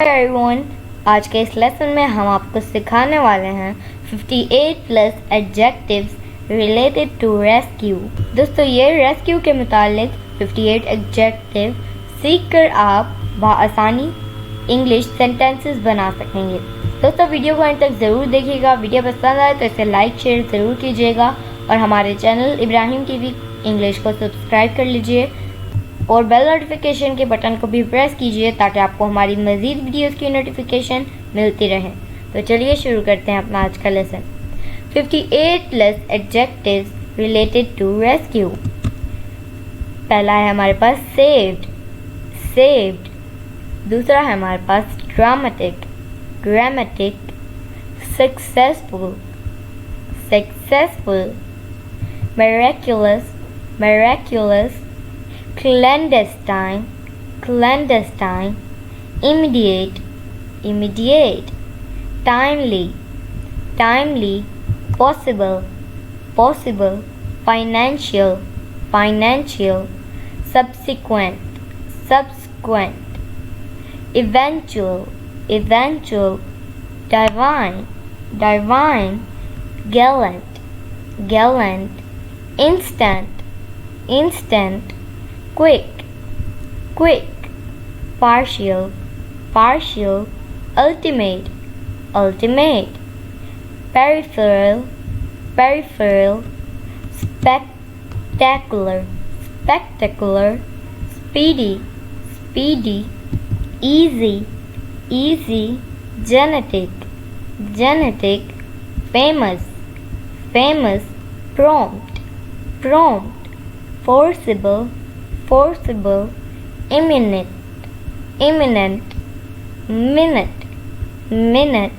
Everyone, आज के इस लेसन में हम आपको सिखाने वाले हैं 58 plus adjectives related to rescue. दोस्तों, ये रेस्क्यू के मुतालिक 58 एडजेक्टिव सीखकर आप बआसानी इंग्लिश सेंटेंसेस बना सकेंगे। दोस्तों, वीडियो को अंत तक ज़रूर देखिएगा। वीडियो पसंद आए तो इसे लाइक शेयर ज़रूर कीजिएगा और हमारे चैनल इब्राहिम टीवी इंग्लिश को सब्सक्राइब कर लीजिए और बेल नोटिफिकेशन के बटन को भी प्रेस कीजिए ताकि आपको हमारी मज़ीद वीडियोस की नोटिफिकेशन मिलती रहे। तो चलिए शुरू करते हैं अपना आज का lesson. 58 plus adjectives related to rescue. पहला है हमारे पास सेव्ड, सेव्ड। दूसरा है हमारे पास dramatic, dramatic. Successful, successful. Miraculous, miraculous. clandestine, clandestine. Immediate, immediate. Timely, timely. Possible, possible. Financial, financial. Subsequent, subsequent. Eventual, eventual. Divine, divine. Gallant, gallant. Instant, instant. Quick, quick. Partial, partial. Ultimate, ultimate. Peripheral, peripheral. Spectacular, spectacular. Speedy, speedy. Easy, easy. Genetic, genetic. Famous, famous. Prompt, prompt. Forcible, forcible. Imminent, imminent. Minute, minute.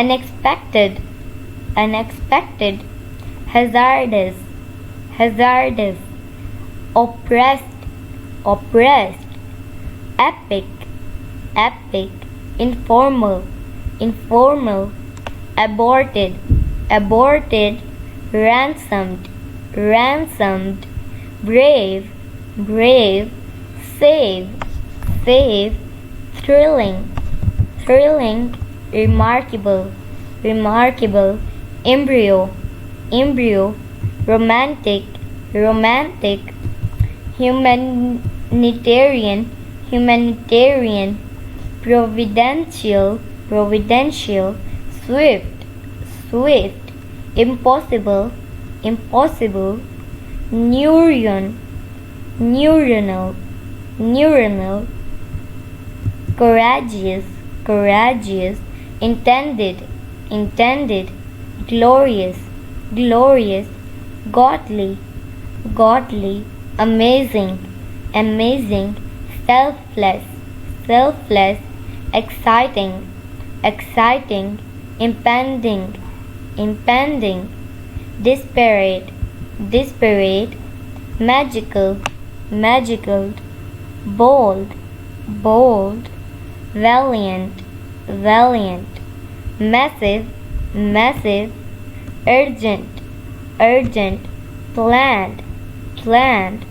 Unexpected, unexpected. Hazardous, hazardous. Oppressed, oppressed. Epic, epic. Informal, informal. Aborted, aborted. Ransomed, ransomed. Brave, brave. Save, save. Thrilling, thrilling. Remarkable, remarkable. Embryo, embryo. Romantic, romantic. Humanitarian, humanitarian. Providential, providential. Swift, swift. Impossible, impossible. Neuron, neuronal, neuronal. Courageous, courageous. Intended, intended. Glorious, glorious. Godly, godly. Amazing, amazing. Selfless, selfless. Exciting, exciting. Impending, impending. Disparate, disparate. Magical, magical. Bold, bold. Valiant, valiant. Massive, massive. Urgent, urgent. Planned, planned.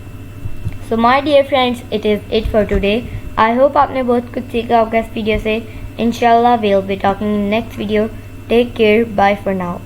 So my dear friends, it is it for today. I hope आपने बहुत कुछ सीखा होगा इस video से। Inshallah we'll be talking in next video. Take care. Bye for now.